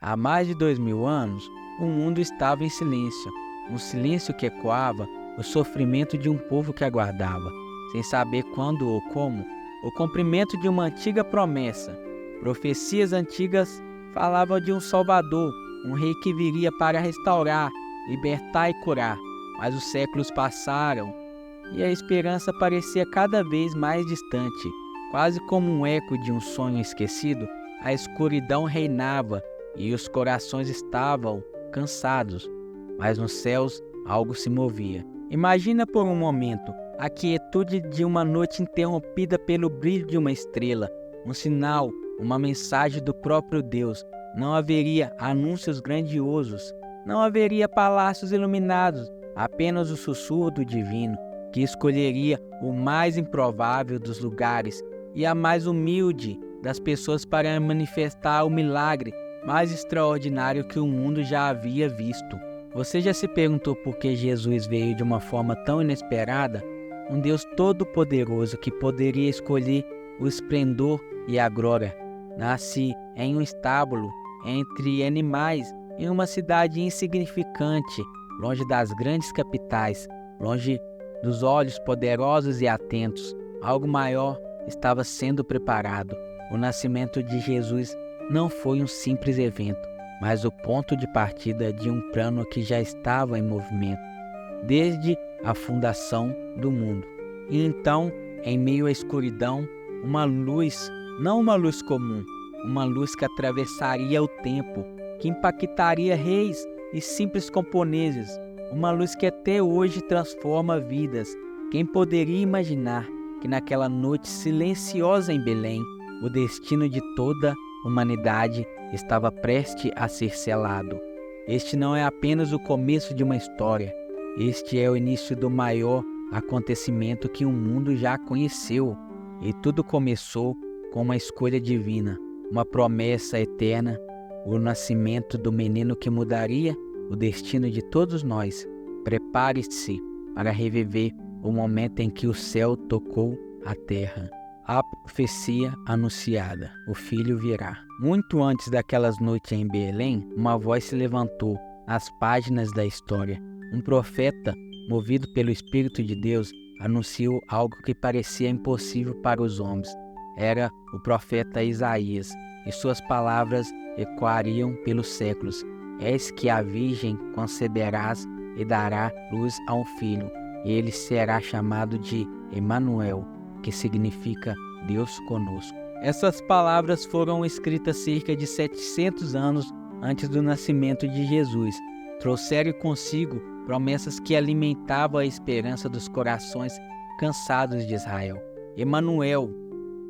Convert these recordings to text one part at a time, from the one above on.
Há mais de 2000 anos, o mundo estava em silêncio, um silêncio que ecoava o sofrimento de um povo que aguardava, sem saber quando ou como, o cumprimento de uma antiga promessa. Profecias antigas falavam de um Salvador, um rei que viria para restaurar, libertar e curar. Mas os séculos passaram e a esperança parecia cada vez mais distante. Quase como um eco de um sonho esquecido, a escuridão reinava e os corações estavam cansados. Mas nos céus algo se movia. Imagina por um momento a quietude de uma noite interrompida pelo brilho de uma estrela, um sinal, uma mensagem do próprio Deus. Não haveria anúncios grandiosos, não haveria palácios iluminados, apenas o sussurro do divino, que escolheria o mais improvável dos lugares e a mais humilde das pessoas para manifestar o milagre mais extraordinário que o mundo já havia visto. Você já se perguntou por que Jesus veio de uma forma tão inesperada? Um Deus todo-poderoso que poderia escolher o esplendor e a glória. Nasce em um estábulo, entre animais, em uma cidade insignificante, longe das grandes capitais, longe dos olhos poderosos e atentos. Algo maior estava sendo preparado. O nascimento de Jesus não foi um simples evento, mas o ponto de partida de um plano que já estava em movimento, desde a fundação do mundo. E então, em meio à escuridão, uma luz, não uma luz comum, uma luz que atravessaria o tempo, que impactaria reis e simples camponeses, uma luz que até hoje transforma vidas. Quem poderia imaginar que naquela noite silenciosa em Belém, o destino de toda a humanidade estava prestes a ser selado? Este não é apenas o começo de uma história, este é o início do maior acontecimento que o mundo já conheceu. E tudo começou com uma escolha divina, uma promessa eterna, o nascimento do menino que mudaria o destino de todos nós. Prepare-se para reviver o momento em que o céu tocou a terra. A profecia anunciada: o filho virá. Muito antes daquelas noites em Belém, uma voz se levantou nas páginas da história. Um profeta, movido pelo Espírito de Deus, anunciou algo que parecia impossível para os homens. Era o profeta Isaías, e suas palavras ecoariam pelos séculos. Eis que a virgem conceberás e dará luz a um filho, e ele será chamado de Emanuel, que significa Deus conosco. Essas palavras foram escritas cerca de 700 anos antes do nascimento de Jesus. Trouxeram consigo promessas que alimentavam a esperança dos corações cansados de Israel. Emanuel,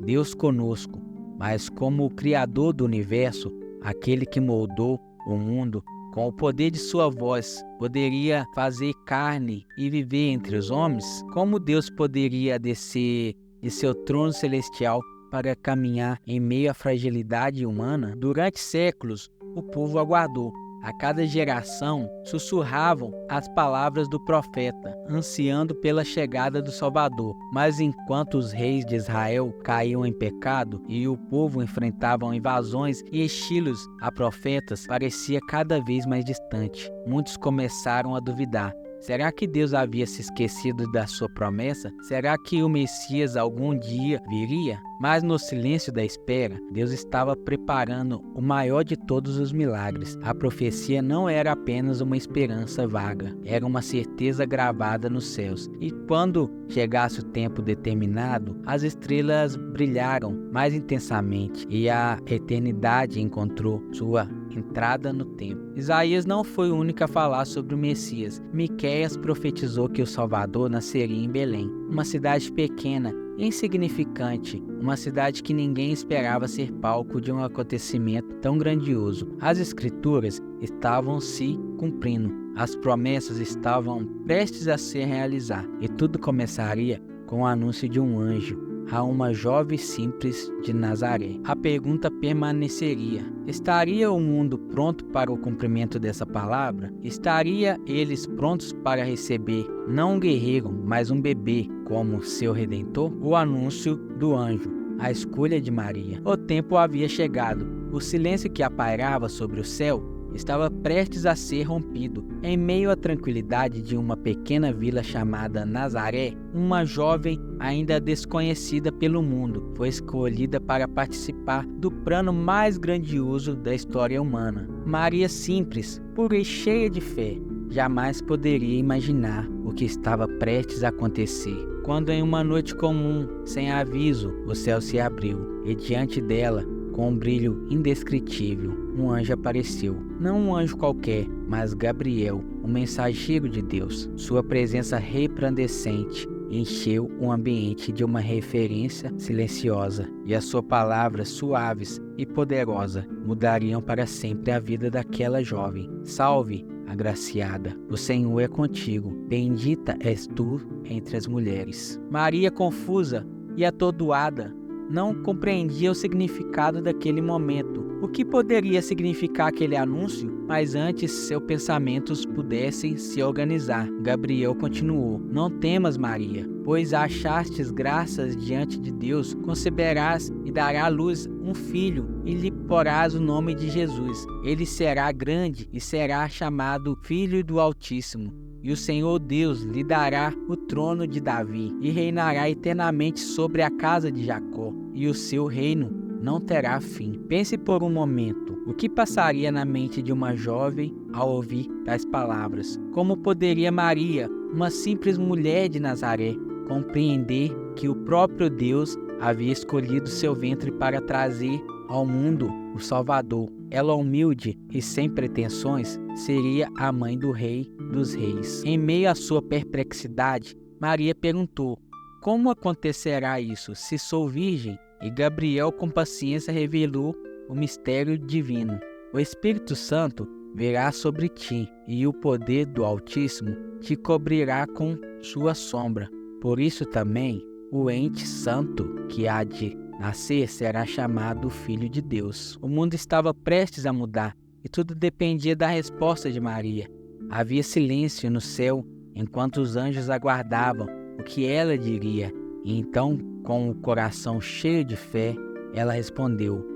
Deus conosco, mas como o Criador do universo, aquele que moldou o mundo com o poder de sua voz, poderia fazer carne e viver entre os homens? Como Deus poderia descer de seu trono celestial para caminhar em meio à fragilidade humana? Durante séculos, o povo aguardou. A cada geração sussurravam as palavras do profeta, ansiando pela chegada do Salvador. Mas enquanto os reis de Israel caíam em pecado e o povo enfrentava invasões e estilos a profetas, parecia cada vez mais distante. Muitos começaram a duvidar. Será que Deus havia se esquecido da sua promessa? Será que o Messias algum dia viria? Mas no silêncio da espera, Deus estava preparando o maior de todos os milagres. A profecia não era apenas uma esperança vaga, era uma certeza gravada nos céus. E quando chegasse o tempo determinado, as estrelas brilharam mais intensamente e a eternidade encontrou sua entrada no tempo. Isaías não foi o único a falar sobre o Messias. Miqueias profetizou que o Salvador nasceria em Belém, uma cidade pequena, insignificante, uma cidade que ninguém esperava ser palco de um acontecimento tão grandioso. As escrituras estavam se cumprindo, as promessas estavam prestes a se realizar, e tudo começaria com o anúncio de um anjo a uma jovem simples de Nazaré. A pergunta permaneceria: estaria o mundo pronto para o cumprimento dessa palavra? Estaria eles prontos para receber não um guerreiro, mas um bebê como seu redentor? O anúncio do anjo, a escolha de Maria. O tempo havia chegado. O silêncio que apairava sobre o céu estava prestes a ser rompido. Em meio à tranquilidade de uma pequena vila chamada Nazaré, uma jovem ainda desconhecida pelo mundo foi escolhida para participar do plano mais grandioso da história humana. Maria, simples, pura e cheia de fé, jamais poderia imaginar o que estava prestes a acontecer. Quando em uma noite comum, sem aviso, o céu se abriu e diante dela, com um brilho indescritível, um anjo apareceu. Não um anjo qualquer, mas Gabriel, o mensageiro de Deus. Sua presença resplandecente encheu o ambiente de uma referência silenciosa, e as suas palavras suaves e poderosas mudariam para sempre a vida daquela jovem. Salve, agraciada, o Senhor é contigo, bendita és tu entre as mulheres. Maria, confusa e atordoada, não compreendia o significado daquele momento. O que poderia significar aquele anúncio? Mas antes seus pensamentos pudessem se organizar, Gabriel continuou: Não temas, Maria, pois achastes graças diante de Deus, conceberás e dará à luz um filho, e lhe porás o nome de Jesus. Ele será grande e será chamado Filho do Altíssimo. E o Senhor Deus lhe dará o trono de Davi, e reinará eternamente sobre a casa de Jacó, e o seu reino não terá fim. Pense por um momento, o que passaria na mente de uma jovem ao ouvir tais palavras? Como poderia Maria, uma simples mulher de Nazaré, compreender que o próprio Deus havia escolhido seu ventre para trazer ao mundo o Salvador? Ela, humilde e sem pretensões, seria a mãe do Rei dos Reis. Em meio à sua perplexidade, Maria perguntou: Como acontecerá isso, se sou virgem? E Gabriel, com paciência, revelou o mistério divino. O Espírito Santo virá sobre ti, e o poder do Altíssimo te cobrirá com sua sombra. Por isso também, o ente santo que há de nascer será chamado Filho de Deus. O mundo estava prestes a mudar, e tudo dependia da resposta de Maria. Havia silêncio no céu, enquanto os anjos aguardavam o que ela diria. E então, com o coração cheio de fé, ela respondeu: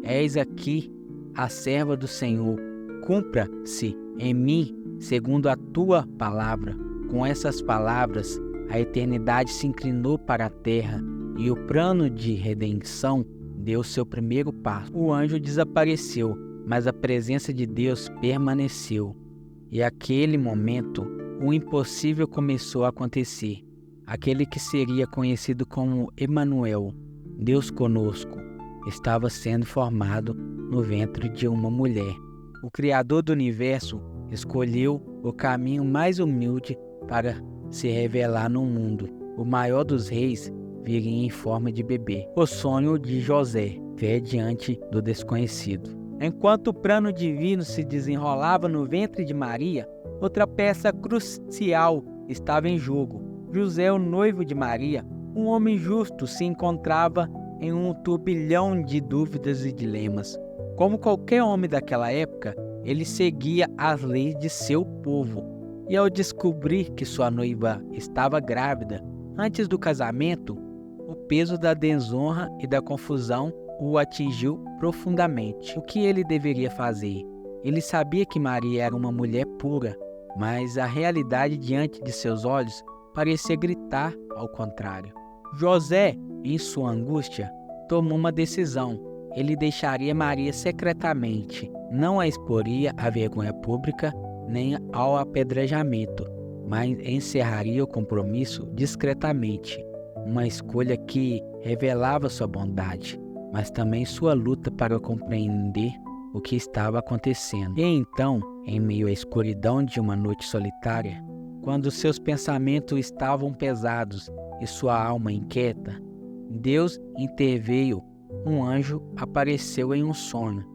Eis aqui a serva do Senhor, cumpra-se em mim segundo a tua palavra. Com essas palavras, a eternidade se inclinou para a terra e o plano de redenção deu seu primeiro passo. O anjo desapareceu, mas a presença de Deus permaneceu. E naquele momento, o impossível começou a acontecer. Aquele que seria conhecido como Emanuel, Deus conosco, estava sendo formado no ventre de uma mulher. O Criador do Universo escolheu o caminho mais humilde para se revelar no mundo. O maior dos reis viria em forma de bebê. O sonho de José, fé diante do desconhecido. Enquanto o plano divino se desenrolava no ventre de Maria, outra peça crucial estava em jogo. José, o noivo de Maria, um homem justo, se encontrava em um turbilhão de dúvidas e dilemas. Como qualquer homem daquela época, ele seguia as leis de seu povo. E ao descobrir que sua noiva estava grávida, antes do casamento, o peso da desonra e da confusão o atingiu profundamente. O que ele deveria fazer? Ele sabia que Maria era uma mulher pura, mas a realidade diante de seus olhos parecia gritar ao contrário. José, em sua angústia, tomou uma decisão. Ele deixaria Maria secretamente, não a exporia à vergonha pública nem ao apedrejamento, mas encerraria o compromisso discretamente. Uma escolha que revelava sua bondade, mas também sua luta para compreender o que estava acontecendo. E então, em meio à escuridão de uma noite solitária, quando seus pensamentos estavam pesados e sua alma inquieta, Deus interveio. Um anjo apareceu em um sonho,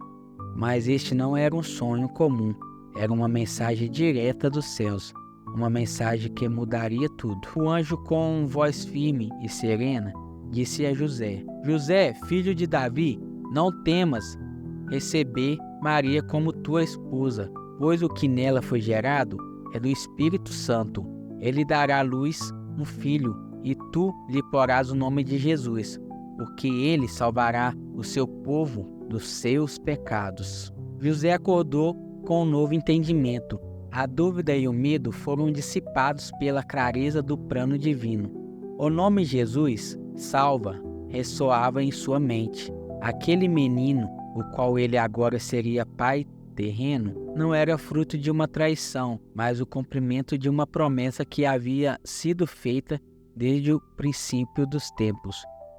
mas este não era um sonho comum, era uma mensagem direta dos céus, uma mensagem que mudaria tudo. O anjo, com voz firme e serena, disse a José: José, filho de Davi, não temas receber Maria como tua esposa, pois o que nela foi gerado é do Espírito Santo. Ele dará à luz um filho, e tu lhe porás o nome de Jesus, porque ele salvará o seu povo dos seus pecados. José acordou com um novo entendimento. A dúvida e o medo foram dissipados pela clareza do plano divino. O nome Jesus, salva, ressoava em sua mente. Aquele menino, o qual ele agora seria pai terreno, não era fruto de uma traição, mas o cumprimento de uma promessa que havia sido feita desde o princípio dos tempos.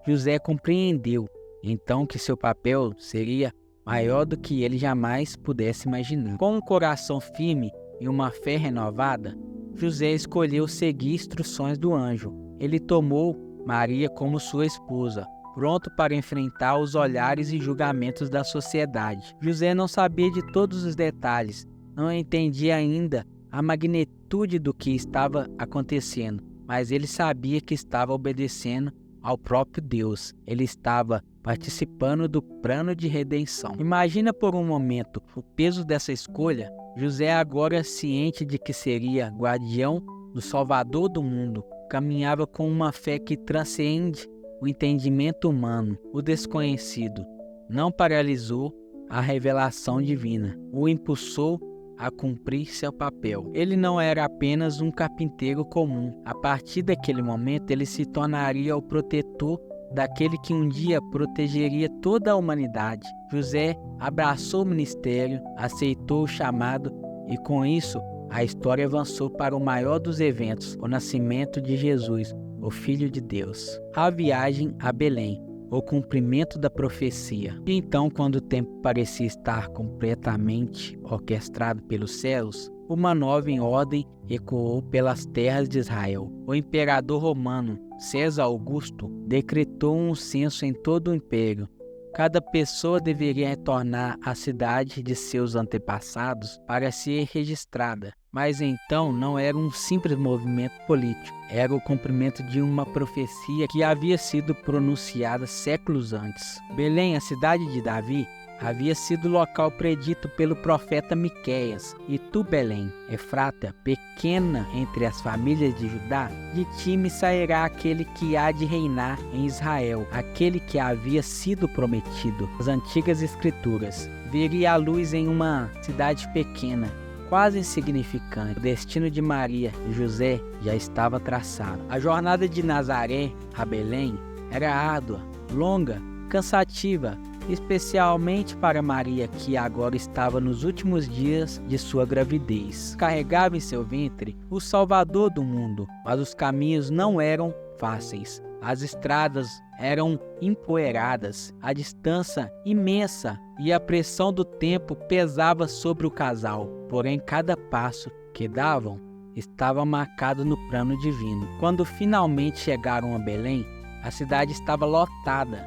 José compreendeu, então, que seu papel seria maior do que ele jamais pudesse imaginar. Com um coração firme e uma fé renovada, José escolheu seguir instruções do anjo. Ele tomou Maria como sua esposa, pronto para enfrentar os olhares e julgamentos da sociedade. José não sabia de todos os detalhes, não entendia ainda a magnitude do que estava acontecendo, mas ele sabia que estava obedecendo ao próprio Deus. Ele estava participando do plano de redenção. Imagina por um momento o peso dessa escolha. José, agora ciente de que seria guardião do Salvador do mundo, caminhava com uma fé que transcende o entendimento humano. O desconhecido não paralisou a revelação divina, o impulsou a cumprir seu papel. Ele não era apenas um carpinteiro comum. A partir daquele momento, ele se tornaria o protetor daquele que um dia protegeria toda a humanidade. José abraçou o ministério, aceitou o chamado e, com isso, a história avançou para o maior dos eventos, o nascimento de Jesus, o Filho de Deus. A viagem a Belém, o cumprimento da profecia. E então, quando o tempo parecia estar completamente orquestrado pelos céus, uma nova ordem ecoou pelas terras de Israel. O imperador romano, César Augusto, decretou um censo em todo o império. Cada pessoa deveria retornar à cidade de seus antepassados para ser registrada. Mas então não era um simples movimento político, era o cumprimento de uma profecia que havia sido pronunciada séculos antes. Belém, a cidade de Davi, havia sido o local predito pelo profeta Miqueias. E tu, Belém, Efrata, pequena entre as famílias de Judá, de ti me sairá aquele que há de reinar em Israel, aquele que havia sido prometido. As antigas escrituras, veria a luz em uma cidade pequena, quase insignificante. O destino de Maria e José já estava traçado. A jornada de Nazaré a Belém era árdua, longa, cansativa, especialmente para Maria, que agora estava nos últimos dias de sua gravidez. Carregava em seu ventre o Salvador do mundo, mas os caminhos não eram fáceis. As estradas eram empoeiradas, a distância imensa e a pressão do tempo pesava sobre o casal. Porém, cada passo que davam estava marcado no plano divino. Quando finalmente chegaram a Belém, a cidade estava lotada.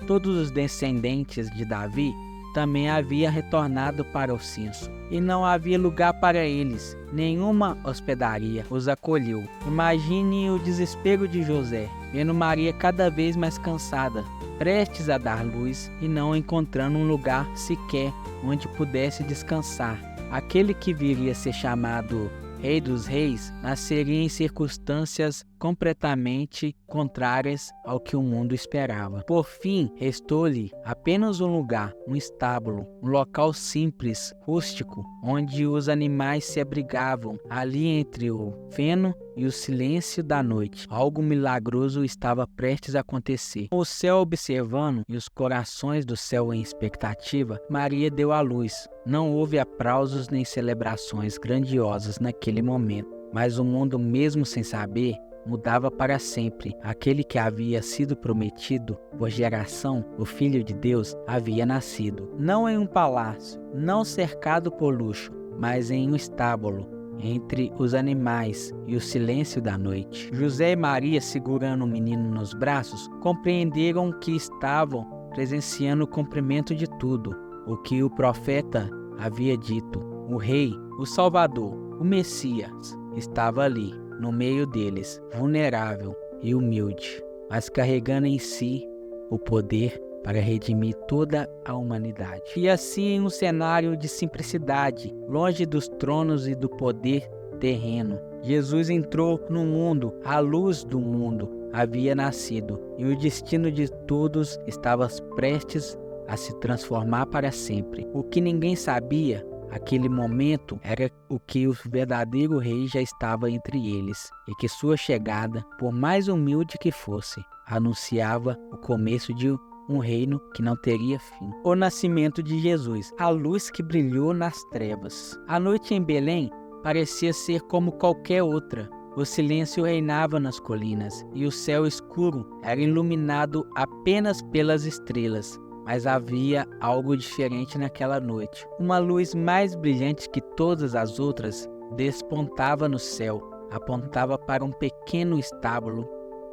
Todos os descendentes de Davi também haviam retornado para o censo, e não havia lugar para eles. Nenhuma hospedaria os acolheu. Imagine o desespero de José, vendo Maria cada vez mais cansada, prestes a dar luz e não encontrando um lugar sequer onde pudesse descansar. Aquele que viria a ser chamado Rei dos Reis nasceria em circunstâncias completamente contrárias ao que o mundo esperava. Por fim, restou-lhe apenas um lugar, um estábulo, um local simples, rústico, onde os animais se abrigavam, ali entre o feno e o silêncio da noite. Algo milagroso estava prestes a acontecer. Com o céu observando e os corações do céu em expectativa, Maria deu à luz. Não houve aplausos nem celebrações grandiosas naquele momento, mas o mundo, mesmo sem saber, mudava para sempre. Aquele que havia sido prometido por geração, o Filho de Deus, havia nascido. Não em um palácio, não cercado por luxo, mas em um estábulo, entre os animais e o silêncio da noite. José e Maria, segurando o menino nos braços, compreenderam que estavam presenciando o cumprimento de tudo o que o profeta havia dito. O Rei, o Salvador, o Messias, estava ali, no meio deles, vulnerável e humilde, mas carregando em si o poder para redimir toda a humanidade. E assim, em um cenário de simplicidade, longe dos tronos e do poder terreno, Jesus entrou no mundo, a luz do mundo havia nascido, e o destino de todos estava prestes a se transformar para sempre. O que ninguém sabia aquele momento era o que o verdadeiro rei já estava entre eles, e que sua chegada, por mais humilde que fosse, anunciava o começo de um reino que não teria fim. O nascimento de Jesus, a luz que brilhou nas trevas. A noite em Belém parecia ser como qualquer outra. O silêncio reinava nas colinas, e o céu escuro era iluminado apenas pelas estrelas. Mas havia algo diferente naquela noite. Uma luz mais brilhante que todas as outras despontava no céu, apontava para um pequeno estábulo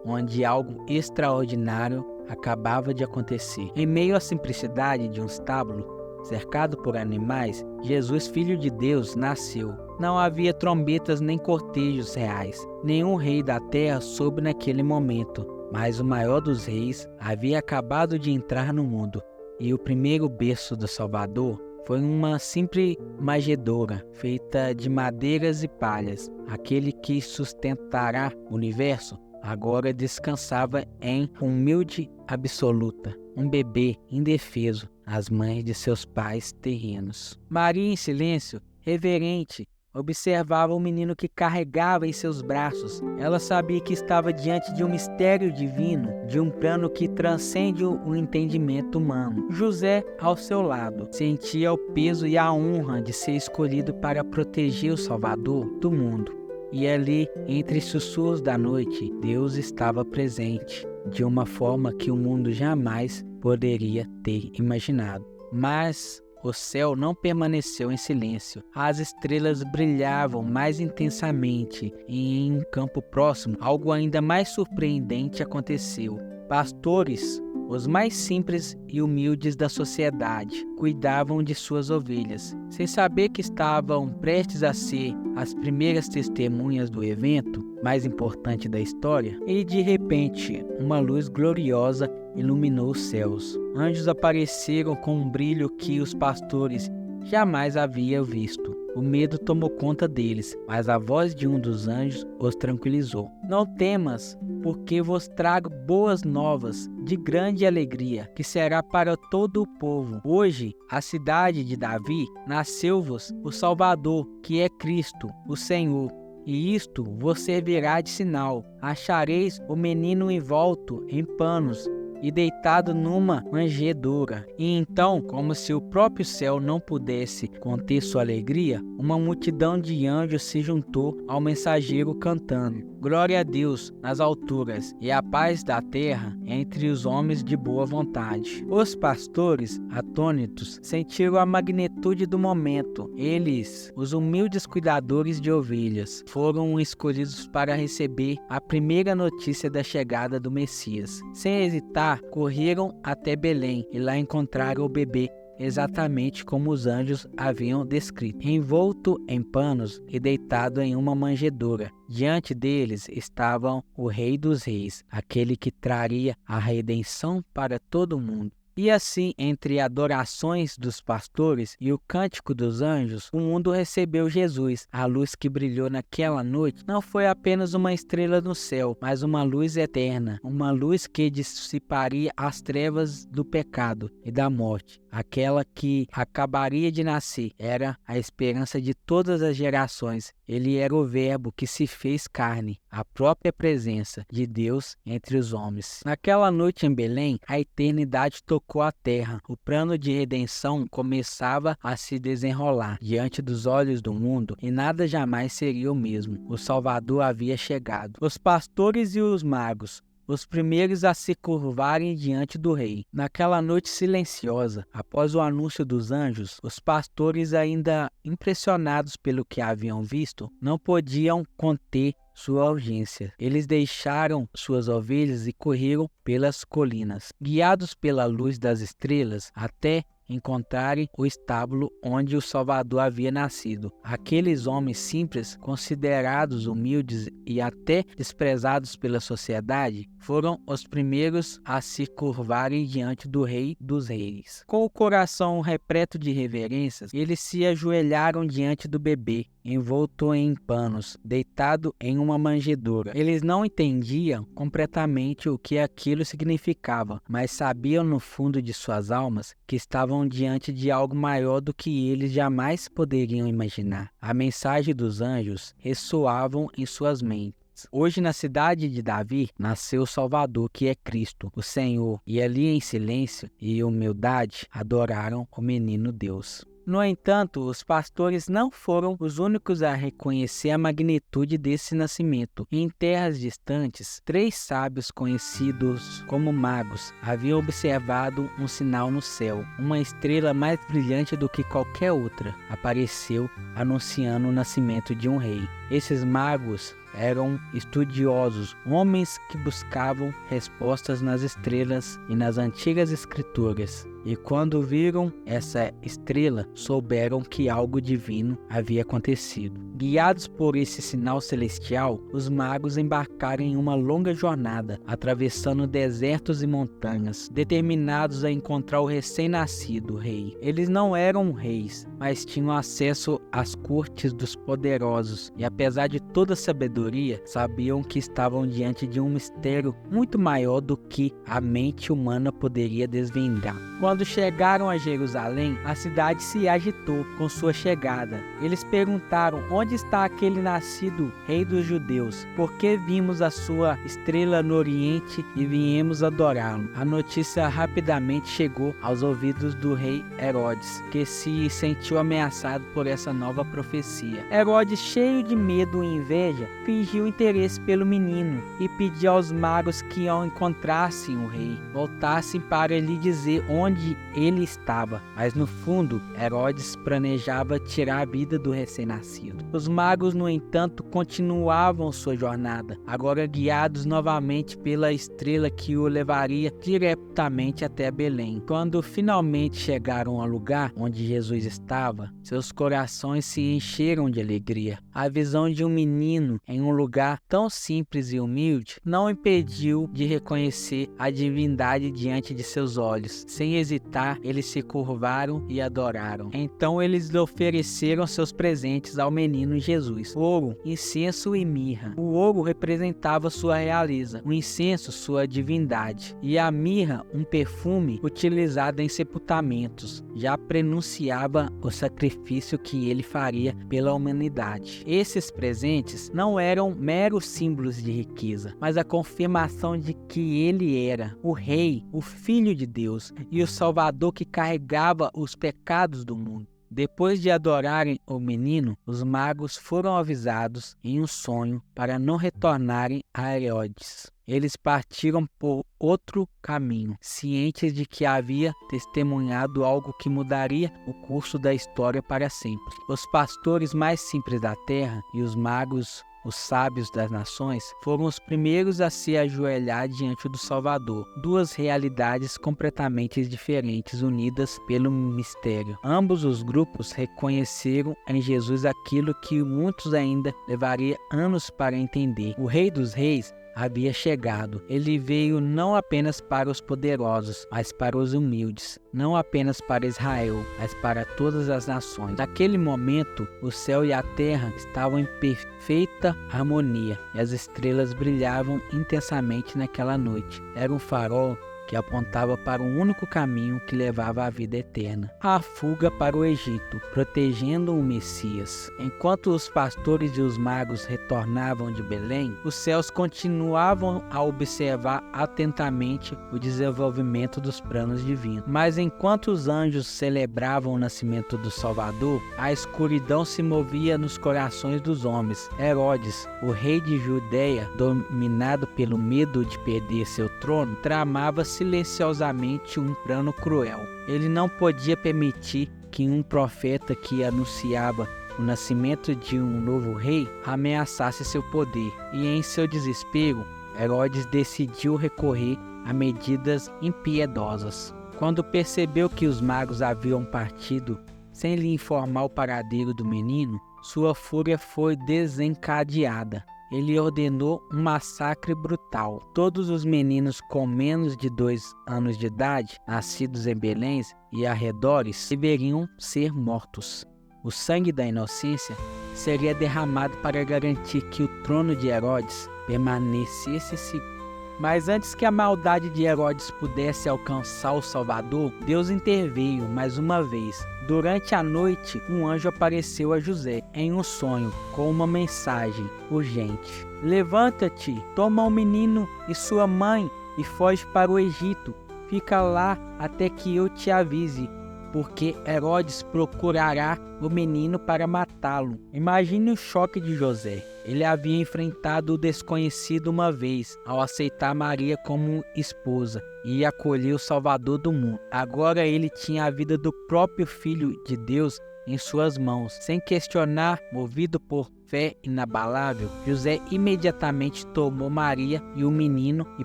onde algo extraordinário acabava de acontecer. Em meio à simplicidade de um estábulo, cercado por animais, Jesus, Filho de Deus, nasceu. Não havia trombetas nem cortejos reais. Nenhum rei da terra soube naquele momento. Mas o maior dos reis havia acabado de entrar no mundo, e o primeiro berço do Salvador foi uma simples manjedoura feita de madeiras e palhas. Aquele que sustentará o universo agora descansava em humilde absoluta, um bebê indefeso às mãos de seus pais terrenos. Maria, em silêncio, reverente, observava o menino que carregava em seus braços. Ela sabia que estava diante de um mistério divino, de um plano que transcende o entendimento humano. José, ao seu lado, sentia o peso e a honra de ser escolhido para proteger o Salvador do mundo. E ali, entre sussurros da noite, Deus estava presente, de uma forma que o mundo jamais poderia ter imaginado. Mas o céu não permaneceu em silêncio. As estrelas brilhavam mais intensamente, e em um campo próximo, algo ainda mais surpreendente aconteceu. Pastores, os mais simples e humildes da sociedade, cuidavam de suas ovelhas, sem saber que estavam prestes a ser as primeiras testemunhas do evento mais importante da história. E de repente, uma luz gloriosa iluminou os céus. Anjos apareceram com um brilho que os pastores jamais haviam visto. O medo tomou conta deles, mas a voz de um dos anjos os tranquilizou. Não temas, porque vos trago boas novas de grande alegria, que será para todo o povo. Hoje, a cidade de Davi, nasceu-vos o Salvador, que é Cristo, o Senhor. E isto vos servirá de sinal. Achareis o menino envolto em panos e deitado numa manjedoura. E então, como se o próprio céu não pudesse conter sua alegria, uma multidão de anjos se juntou ao mensageiro cantando: Glória a Deus nas alturas e a paz da terra entre os homens de boa vontade. Os pastores, atônitos, sentiram a magnitude do momento. Eles, os humildes cuidadores de ovelhas, foram escolhidos para receber a primeira notícia da chegada do Messias. Sem hesitar, correram até Belém e lá encontraram o bebê exatamente como os anjos haviam descrito, envolto em panos e deitado em uma manjedoura. Diante deles estavam o Rei dos Reis, aquele que traria a redenção para todo o mundo. E assim, entre adorações dos pastores e o cântico dos anjos, o mundo recebeu Jesus. A luz que brilhou naquela noite não foi apenas uma estrela no céu, mas uma luz eterna, uma luz que dissiparia as trevas do pecado e da morte. Aquela que acabaria de nascer era a esperança de todas as gerações. Ele era o Verbo que se fez carne, a própria presença de Deus entre os homens. Naquela noite em Belém, a eternidade tocou a terra. O plano de redenção começava a se desenrolar diante dos olhos do mundo, e nada jamais seria o mesmo. O Salvador havia chegado. Os pastores e os magos, os primeiros a se curvarem diante do rei. Naquela noite silenciosa, após o anúncio dos anjos, os pastores, ainda impressionados pelo que haviam visto, não podiam conter sua urgência. Eles deixaram suas ovelhas e correram pelas colinas, guiados pela luz das estrelas, até encontrarem o estábulo onde o Salvador havia nascido. Aqueles homens simples, considerados humildes e até desprezados pela sociedade, foram os primeiros a se curvarem diante do Rei dos Reis. Com o coração repleto de reverências, eles se ajoelharam diante do bebê envolto em panos, deitado em uma manjedoura. Eles não entendiam completamente o que aquilo significava, mas sabiam no fundo de suas almas que estavam diante de algo maior do que eles jamais poderiam imaginar. A mensagem dos anjos ressoavam em suas mentes. Hoje, na cidade de Davi, nasceu o Salvador, que é Cristo, o Senhor, e ali em silêncio e humildade adoraram o menino Deus. No entanto, os pastores não foram os únicos a reconhecer a magnitude desse nascimento. Em terras distantes, 3 sábios conhecidos como magos haviam observado um sinal no céu. Uma estrela mais brilhante do que qualquer outra apareceu, anunciando o nascimento de um rei. Esses magos eram estudiosos, homens que buscavam respostas nas estrelas e nas antigas escrituras. E quando viram essa estrela, souberam que algo divino havia acontecido. Guiados por esse sinal celestial, os magos embarcaram em uma longa jornada, atravessando desertos e montanhas, determinados a encontrar o recém-nascido rei. Eles não eram reis, mas tinham acesso às cortes dos poderosos, e apesar de toda a sabedoria, sabiam que estavam diante de um mistério muito maior do que a mente humana poderia desvendar. Quando chegaram a Jerusalém, a cidade se agitou com sua chegada. Eles perguntaram: onde está aquele nascido rei dos judeus? Porque vimos a sua estrela no oriente e viemos adorá-lo. A notícia rapidamente chegou aos ouvidos do rei Herodes, que se sentiu ameaçado por essa nova profecia. Herodes, cheio de medo e inveja, fingiu interesse pelo menino e pediu aos magos que, ao encontrassem o rei, voltassem para lhe dizer onde ele estava. Mas no fundo, Herodes planejava tirar a vida do recém-nascido. Os magos, no entanto, continuavam sua jornada, agora guiados novamente pela estrela que o levaria diretamente até Belém. Quando finalmente chegaram ao lugar onde Jesus estava, seus corações se encheram de alegria. A visão de um menino em um lugar tão simples e humilde não impediu de reconhecer a divindade diante de seus olhos. Sem hesitar, eles se curvaram e adoraram. Então eles lhe ofereceram seus presentes ao menino Jesus: ouro, incenso e mirra. O ouro representava sua realeza, o incenso sua divindade, e a mirra, um perfume utilizado em sepultamentos, já prenunciava o sacrifício que ele faria pela humanidade. Esses presentes não eram meros símbolos de riqueza, mas a confirmação de que ele era o Rei, o Filho de Deus e o Salvador que carregava os pecados do mundo. Depois de adorarem o menino, os magos foram avisados em um sonho para não retornarem a Herodes. Eles partiram por outro caminho, cientes de que havia testemunhado algo que mudaria o curso da história para sempre. Os pastores mais simples da terra e os magos, os sábios das nações, foram os primeiros a se ajoelhar diante do Salvador. Duas realidades completamente diferentes, unidas pelo mistério. Ambos os grupos reconheceram em Jesus aquilo que muitos ainda levaria anos para entender. O Rei dos Reis havia chegado. Ele veio não apenas para os poderosos, mas para os humildes. Não apenas para Israel, mas para todas as nações. Naquele momento, o céu e a terra estavam em perfeita harmonia e as estrelas brilhavam intensamente naquela noite. Era um farol que apontava para um único caminho que levava à vida eterna: a fuga para o Egito, protegendo o Messias. Enquanto os pastores e os magos retornavam de Belém, os céus continuavam a observar atentamente o desenvolvimento dos planos divinos. Mas enquanto os anjos celebravam o nascimento do Salvador, a escuridão se movia nos corações dos homens. Herodes, o rei de Judeia, dominado pelo medo de perder seu trono, tramava silenciosamente um plano cruel. Ele não podia permitir que um profeta que anunciava o nascimento de um novo rei ameaçasse seu poder, e em seu desespero, Herodes decidiu recorrer a medidas impiedosas. Quando percebeu que os magos haviam partido sem lhe informar o paradeiro do menino, sua fúria foi desencadeada. Ele ordenou um massacre brutal. Todos os meninos com menos de 2 anos de idade, nascidos em Belém e arredores, deveriam ser mortos. O sangue da inocência seria derramado para garantir que o trono de Herodes permanecesse seguro. Mas antes que a maldade de Herodes pudesse alcançar o Salvador, Deus interveio mais uma vez. Durante a noite, um anjo apareceu a José em um sonho com uma mensagem urgente: levanta-te, toma o menino e sua mãe e foge para o Egito. Fica lá até que eu te avise, porque Herodes procurará o menino para matá-lo. Imagine o choque de José. Ele havia enfrentado o desconhecido uma vez, ao aceitar Maria como esposa e acolher o Salvador do mundo. Agora ele tinha a vida do próprio Filho de Deus em suas mãos. Sem questionar, movido por fé inabalável, José imediatamente tomou Maria e o menino e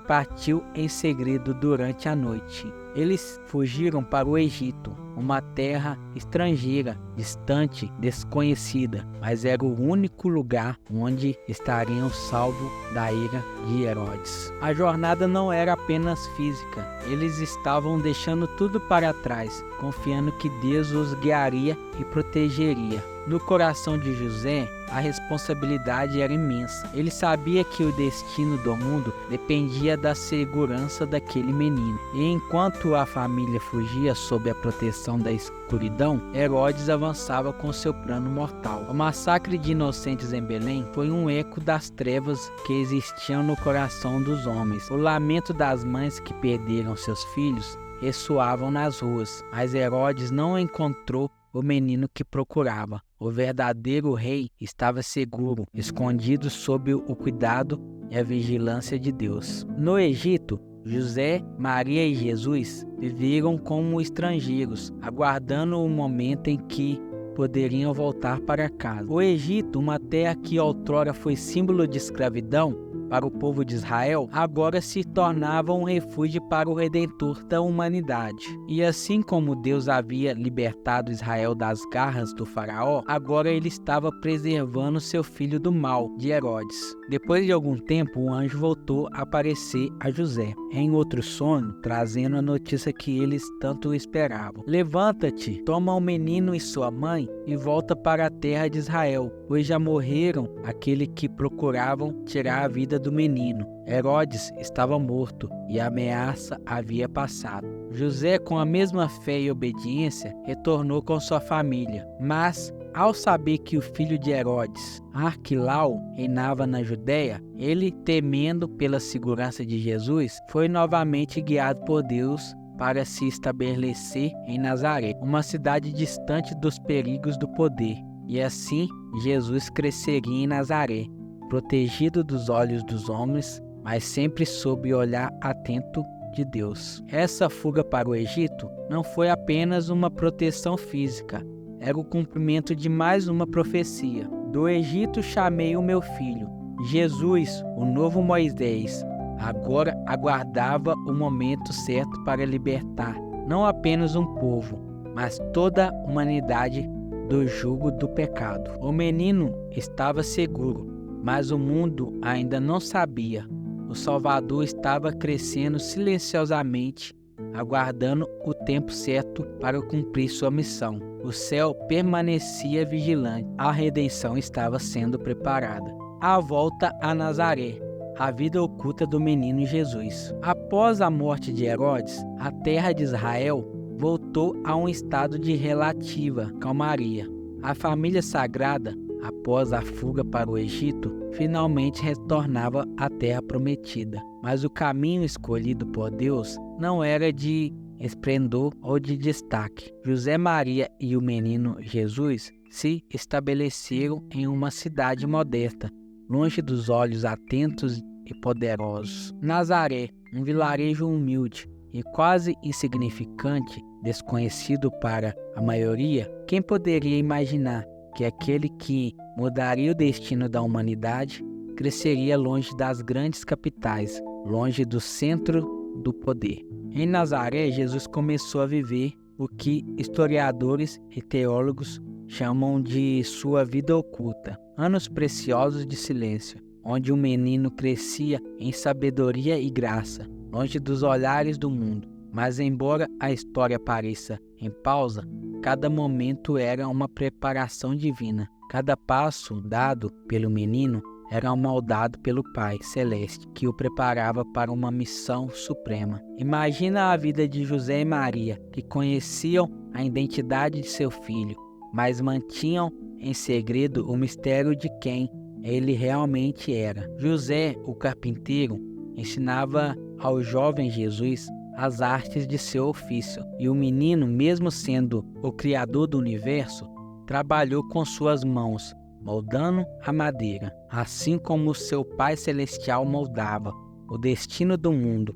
partiu em segredo durante a noite. Eles fugiram para o Egito, uma terra estrangeira, distante, desconhecida, mas era o único lugar onde estariam salvos da ira de Herodes. A jornada não era apenas física, eles estavam deixando tudo para trás, confiando que Deus os guiaria e protegeria. No coração de José, a responsabilidade era imensa. Ele sabia que o destino do mundo dependia da segurança daquele menino. E enquanto a família fugia sob a proteção da escuridão, Herodes avançava com seu plano mortal. O massacre de inocentes em Belém foi um eco das trevas que existiam no coração dos homens. O lamento das mães que perderam seus filhos ressoavam nas ruas, mas Herodes não encontrou o menino que procurava. O verdadeiro rei estava seguro, escondido sob o cuidado e a vigilância de Deus. No Egito, José, Maria e Jesus viveram como estrangeiros, aguardando o momento em que poderiam voltar para casa. O Egito, uma terra que outrora foi símbolo de escravidão para o povo de Israel, agora se tornava um refúgio para o Redentor da humanidade. E assim como Deus havia libertado Israel das garras do faraó, agora ele estava preservando seu filho do mal, de Herodes. Depois de algum tempo, o anjo voltou a aparecer a José, em outro sonho, trazendo a notícia que eles tanto esperavam. Levanta-te, toma o menino e sua mãe e volta para a terra de Israel, pois já morreram aquele que procuravam tirar a vida do menino. Herodes estava morto e a ameaça havia passado. José, com a mesma fé e obediência, retornou com sua família. Mas, ao saber que o filho de Herodes, Arquilau, reinava na Judéia, ele, temendo pela segurança de Jesus, foi novamente guiado por Deus para se estabelecer em Nazaré, uma cidade distante dos perigos do poder. E assim, Jesus cresceria em Nazaré, protegido dos olhos dos homens, mas sempre sob o olhar atento de Deus. Essa fuga para o Egito não foi apenas uma proteção física, era o cumprimento de mais uma profecia. Do Egito chamei o meu filho. Jesus, o novo Moisés, agora aguardava o momento certo para libertar não apenas um povo, mas toda a humanidade do jugo do pecado. O menino estava seguro, mas o mundo ainda não sabia. O Salvador estava crescendo silenciosamente, aguardando o tempo certo para cumprir sua missão. O céu permanecia vigilante. A redenção estava sendo preparada. A volta a Nazaré. A vida oculta do menino Jesus. Após a morte de Herodes, a terra de Israel voltou a um estado de relativa calmaria. A família sagrada, após a fuga para o Egito, finalmente retornava à terra prometida. Mas o caminho escolhido por Deus não era de esplendor ou de destaque. José, Maria e o menino Jesus se estabeleceram em uma cidade modesta, longe dos olhos atentos e poderosos. Nazaré, um vilarejo humilde e quase insignificante, desconhecido para a maioria, quem poderia imaginar que aquele que mudaria o destino da humanidade cresceria longe das grandes capitais, longe do centro do poder? Em Nazaré, Jesus começou a viver o que historiadores e teólogos chamam de sua vida oculta, anos preciosos de silêncio, onde um menino crescia em sabedoria e graça, longe dos olhares do mundo. Mas embora a história pareça em pausa, cada momento era uma preparação divina. Cada passo dado pelo menino era moldado pelo Pai Celeste, que o preparava para uma missão suprema. Imagina a vida de José e Maria, que conheciam a identidade de seu filho, mas mantinham em segredo o mistério de quem ele realmente era. José, o carpinteiro, ensinava ao jovem Jesus as artes de seu ofício, e o menino, mesmo sendo o criador do universo, trabalhou com suas mãos, moldando a madeira, assim como seu Pai Celestial moldava o destino do mundo.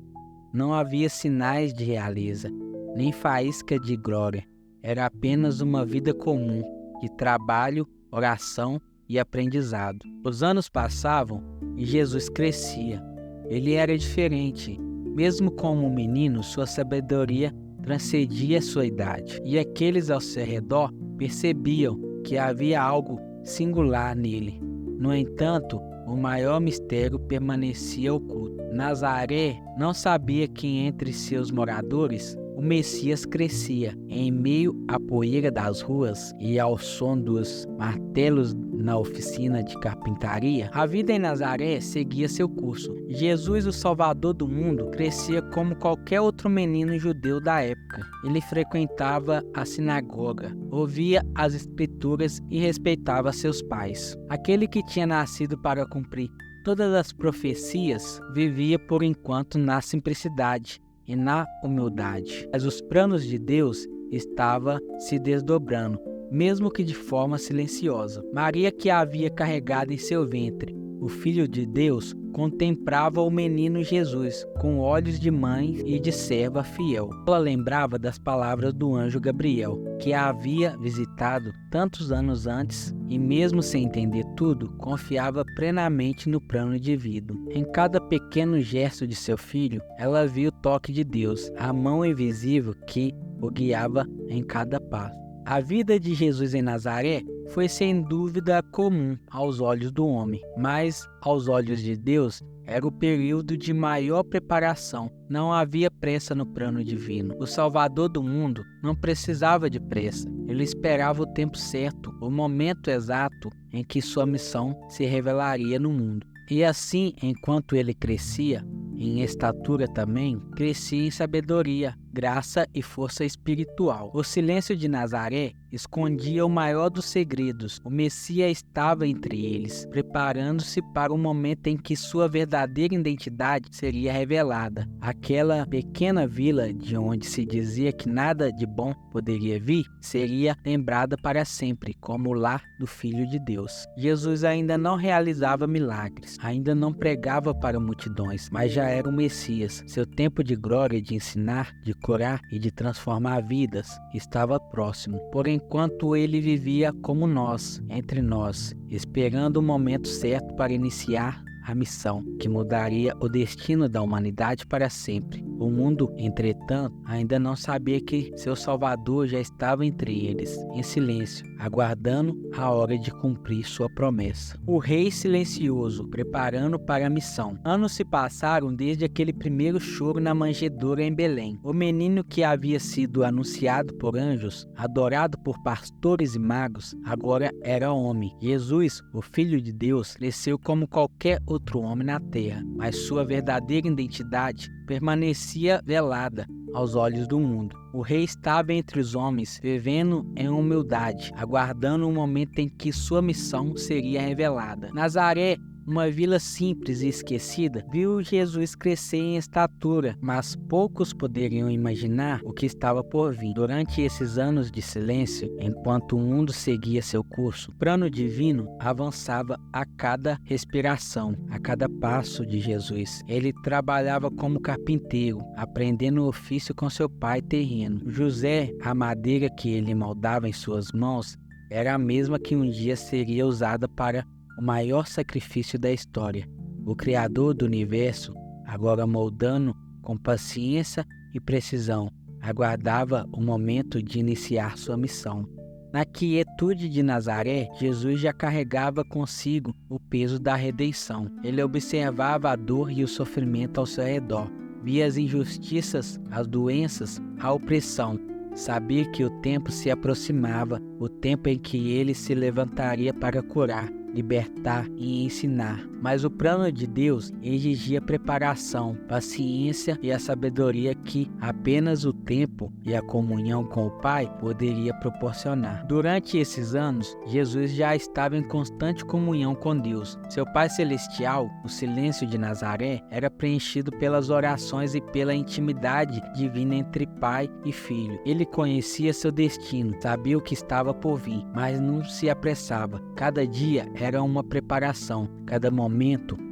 Não havia sinais de realeza, nem faísca de glória. Era apenas uma vida comum, de trabalho, oração e aprendizado. Os anos passavam e Jesus crescia. Ele era diferente. Mesmo como um menino, sua sabedoria transcendia sua idade, e aqueles ao seu redor percebiam que havia algo singular nele. No entanto, o maior mistério permanecia oculto. Nazaré não sabia que entre seus moradores o Messias crescia. Em meio à poeira das ruas e ao som dos martelos na oficina de carpintaria, a vida em Nazaré seguia seu curso. Jesus, o Salvador do mundo, crescia como qualquer outro menino judeu da época. Ele frequentava a sinagoga, ouvia as escrituras e respeitava seus pais. Aquele que tinha nascido para cumprir todas as profecias vivia por enquanto na simplicidade e na humildade. Mas os planos de Deus estavam se desdobrando, mesmo que de forma silenciosa. Maria, que havia carregado em seu ventre o Filho de Deus, contemplava o menino Jesus com olhos de mãe e de serva fiel. Ela lembrava das palavras do anjo Gabriel, que a havia visitado tantos anos antes, e mesmo sem entender tudo, confiava plenamente no plano divino. Em cada pequeno gesto de seu filho, ela via o toque de Deus, a mão invisível que o guiava em cada passo. A vida de Jesus em Nazaré foi sem dúvida comum aos olhos do homem, mas aos olhos de Deus era o período de maior preparação. Não havia pressa no plano divino. O Salvador do mundo não precisava de pressa. Ele esperava o tempo certo, o momento exato em que sua missão se revelaria no mundo. E assim, enquanto ele crescia, em estatura também, crescia em sabedoria, graça e força espiritual. O silêncio de Nazaré escondia o maior dos segredos. O Messias estava entre eles, preparando-se para o momento em que sua verdadeira identidade seria revelada. Aquela pequena vila de onde se dizia que nada de bom poderia vir, seria lembrada para sempre como o lar do Filho de Deus. Jesus ainda não realizava milagres, ainda não pregava para multidões, mas já era o Messias. Seu tempo de glória, de ensinar, de curar e de transformar vidas estava próximo. Por enquanto ele vivia como nós, entre nós, esperando o momento certo para iniciar a missão que mudaria o destino da humanidade para sempre. O mundo, entretanto, ainda não sabia que seu Salvador já estava entre eles, em silêncio, aguardando a hora de cumprir sua promessa. O rei silencioso, preparando para a missão. Anos se passaram desde aquele primeiro choro na manjedoura em Belém. O menino que havia sido anunciado por anjos, adorado por pastores e magos, agora era homem. Jesus, o Filho de Deus, cresceu como qualquer outro homem na terra, mas sua verdadeira identidade permanecia velada aos olhos do mundo. O rei estava entre os homens, vivendo em humildade, aguardando o momento em que sua missão seria revelada. Nazaré, uma vila simples e esquecida, viu Jesus crescer em estatura, mas poucos poderiam imaginar o que estava por vir. Durante esses anos de silêncio, enquanto o mundo seguia seu curso, o plano divino avançava a cada respiração, a cada passo de Jesus. Ele trabalhava como carpinteiro, aprendendo o ofício com seu pai terreno. José, a madeira que ele moldava em suas mãos, era a mesma que um dia seria usada para o maior sacrifício da história. O Criador do universo, agora moldando com paciência e precisão, aguardava o momento de iniciar sua missão. Na quietude de Nazaré, Jesus já carregava consigo o peso da redenção. Ele observava a dor e o sofrimento ao seu redor, via as injustiças, as doenças, a opressão. Sabia que o tempo se aproximava, o tempo em que ele se levantaria para curar, libertar e ensinar. Mas o plano de Deus exigia preparação, paciência e a sabedoria que apenas o tempo e a comunhão com o Pai poderia proporcionar. Durante esses anos, Jesus já estava em constante comunhão com Deus. Seu Pai Celestial, o silêncio de Nazaré, era preenchido pelas orações e pela intimidade divina entre Pai e Filho. Ele conhecia seu destino, sabia o que estava por vir, mas não se apressava. Cada dia era uma preparação, cada momento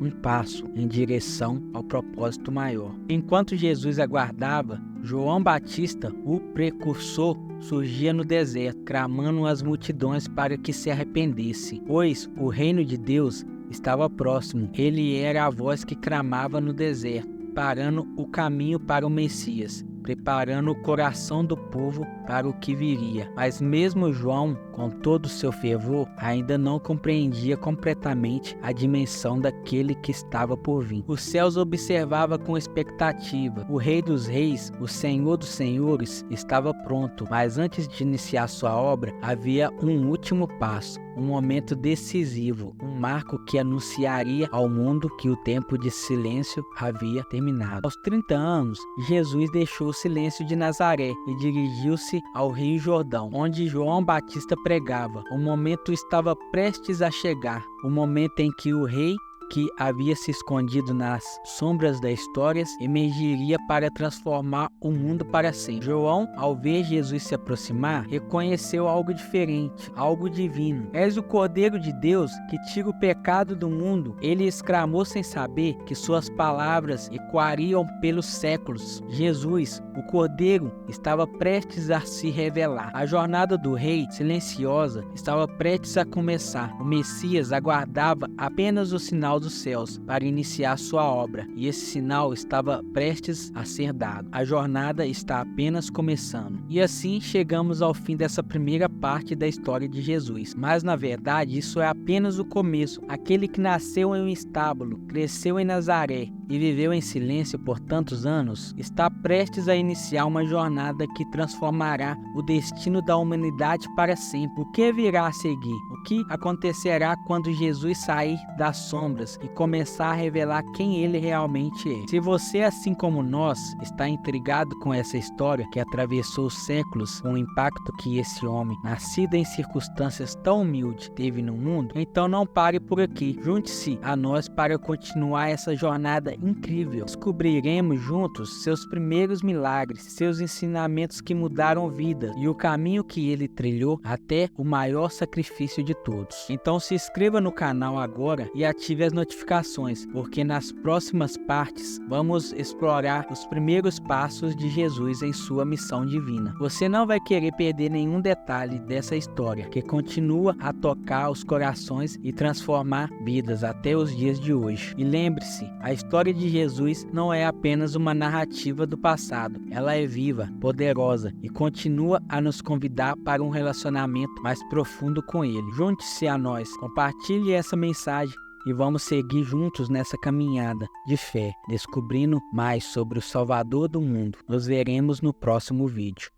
um passo em direção ao propósito maior. Enquanto Jesus aguardava, João Batista, o precursor, surgia no deserto, clamando às multidões para que se arrependessem, pois o reino de Deus estava próximo. Ele era a voz que clamava no deserto, preparando o caminho para o Messias, preparando o coração do povo para o que viria. Mas mesmo João, com todo o seu fervor, ainda não compreendia completamente a dimensão daquele que estava por vir. Os céus observavam com expectativa. O Rei dos Reis, o Senhor dos Senhores, estava pronto, mas antes de iniciar sua obra, havia um último passo, um momento decisivo, um marco que anunciaria ao mundo que o tempo de silêncio havia terminado. Aos 30 anos, Jesus deixou o silêncio de Nazaré e dirigiu-se ao Rio Jordão, onde João Batista pregava. O momento estava prestes a chegar, o momento em que o rei que havia se escondido nas sombras da história emergiria para transformar o mundo para sempre. João, ao ver Jesus se aproximar, reconheceu algo diferente, algo divino. És o Cordeiro de Deus que tira o pecado do mundo. Ele exclamou sem saber que suas palavras ecoariam pelos séculos. Jesus, o Cordeiro, estava prestes a se revelar. A jornada do rei, silenciosa, estava prestes a começar. O Messias aguardava apenas o sinal dos céus para iniciar sua obra, e esse sinal estava prestes a ser dado. A jornada está apenas começando. E assim chegamos ao fim dessa primeira parte da história de Jesus. Mas na verdade isso é apenas o começo. Aquele que nasceu em um estábulo, cresceu em Nazaré e viveu em silêncio por tantos anos, está prestes a iniciar uma jornada que transformará o destino da humanidade para sempre. O que virá a seguir? O que acontecerá quando Jesus sair das sombras e começar a revelar quem ele realmente é? Se você, assim como nós, está intrigado com essa história que atravessou os séculos, com o impacto que esse homem, nascido em circunstâncias tão humildes, teve no mundo, então não pare por aqui. Junte-se a nós para continuar essa jornada incrível. Descobriremos juntos seus primeiros milagres, seus ensinamentos que mudaram vidas e o caminho que ele trilhou até o maior sacrifício de todos. Então se inscreva no canal agora e ative as notificações, porque nas próximas partes vamos explorar os primeiros passos de Jesus em sua missão divina. Você não vai querer perder nenhum detalhe dessa história, que continua a tocar os corações e transformar vidas até os dias de hoje. E lembre-se, a história de Jesus não é apenas uma narrativa do passado, ela é viva, poderosa e continua a nos convidar para um relacionamento mais profundo com Ele. Junte-se a nós, compartilhe essa mensagem e vamos seguir juntos nessa caminhada de fé, descobrindo mais sobre o Salvador do mundo. Nos veremos no próximo vídeo.